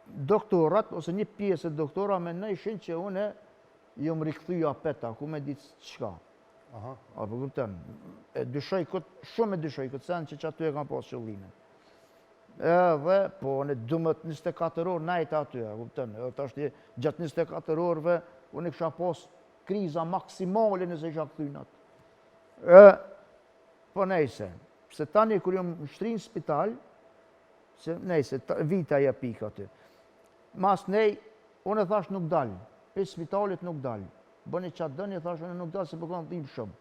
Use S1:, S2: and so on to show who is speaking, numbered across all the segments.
S1: doktorat, ose një pjesë e doktora me nëjshin që une jom rikëthyja peta, ku me ditë qka. A për kupten, shumë e dyshoj këtë sen që aty e kam pas qëllimin. Edhe, po, në 24 orë najtë aty, a kupten, të është gjatë 24 orëve, unë kësha pas kriza maksimale nëse isha këthynat. Po nejse, se tani kër jom shtri në spital, se nejse, vita ja pika aty. Mas nej, unë e thash nuk dalë, pe spitalit nuk dalë. Bëni qatë dëni, thash unë nuk dalë se përkon të dhimë shumë.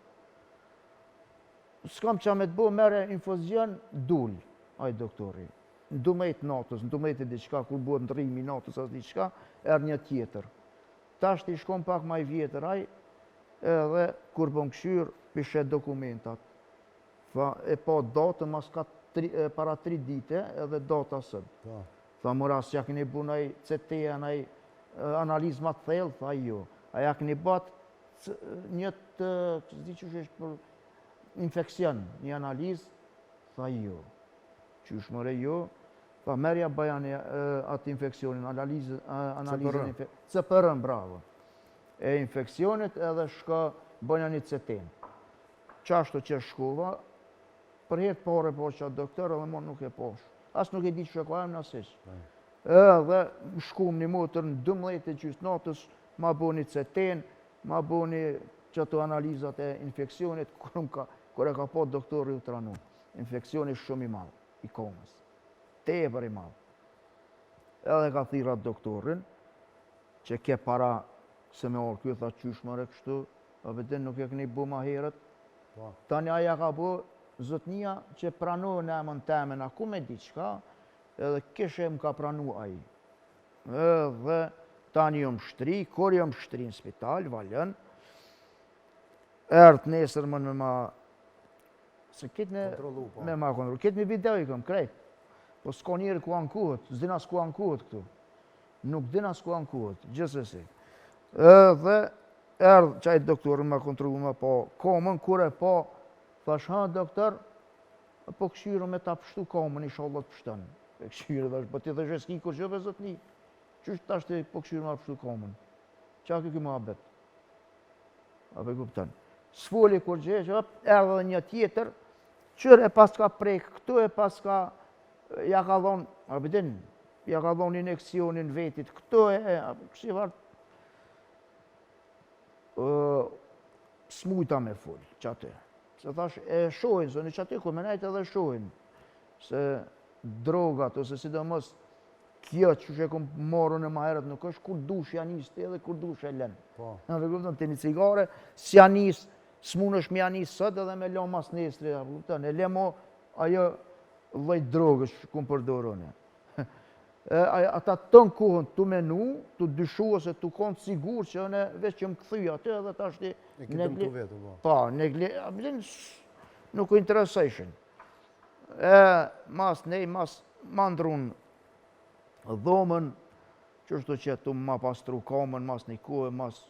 S1: S'kam qa me të bo, mere infuzion, dull, aj doktori. Në 12 natës, në 12 diqka, kur buhet në rrimi natës as diqka, erë një tjetër. Tash t'i shkom pak ma i vjetër aj, edhe kur pëm këshyr, pishet dokumentat. E pa datën, mas ka para 3 dite, edhe data sëmë. Tha mora, s'ja këni bu nëj CT, nëj analizë ma të thellë, tha jo. A ja këni bat njëtë, që zdi që është për infekcion, një analizë, tha jo. Qysh mëre jo, tha merja bajani atë infekcionin, analizën CPR-ën, bravo. E infekcionit edhe shka bënja një CT-n. Qashtu që shkova, për herë pare po që atë doktor, edhe mon nuk e posh. As nuk e di që ka e më nësish. Edhe shkum një motër në 12 gjysë natës, ma boni CT-n, ma boni qëto analizat e infekcionit, kër e ka po doktori u tranu. Infekcionit shumë i madhë, i komës. Tepër i madhë. Edhe ka thirat doktorin, që ke para se me orë kjo, tha qysh mëre kështu, a vetin nuk e këni bu ma herët. Tani aja ka bu zotnia që pranohë në emën temen, a ku me diqka, edhe kishe më ka pranu aji. Edhe tani jom shtri, kur jom shtri në spital, valën, erdë nesër më në me ma... Se kitë me ma kontrolu. Kitë me video i këm, krejt. Po s'ka njeri ku ankuhet, s'dina s'ku ankuhet këtu. Nuk dina s'ku ankuhet, gjithsesi. Edhe erdë qaj doktorën me kontrolu me po komën, kur e po, thash, ha, doktor, po këshyru me ta pështu komën, i shallat pështën. E këshyru, thash, po ti dhe zheski kur gjëve zotni. Qështë tash ti po këshyru me pështu komën? Qa kjo më abet? A pe kuptan. S'foli kur gjë, erdhe dhe një tjetër, qërë e pas ka prek këtu, e pas ka, ja ka dhonë, a bedin, ja ka dhonë injekcionin vetit këtu, kështu vartë, s'mujta me full, që aty. Se thash, e shojnë, zoni që aty ku me nejtë edhe shojnë, se drogat, ose sidomos kjo që e kom morën e ma herët, nuk është kur dush janis të edhe kur dush e len. Në vëgëptën të një cigare, s'janis, s'mun është me janis sët edhe me lo mas nesri, e le mo ajo dhejt drogës që kum përdorone. Ata tën kohën të menu, të dyshu ose të konë sigur që në veç që më këthyja aty edhe ta është
S2: e këtë të vetë, po.
S1: Pa, nuk u interesejshin. Mas nej, mas mandrun dhomën, qështu që të ma pastru kamën, mas një kohë, mas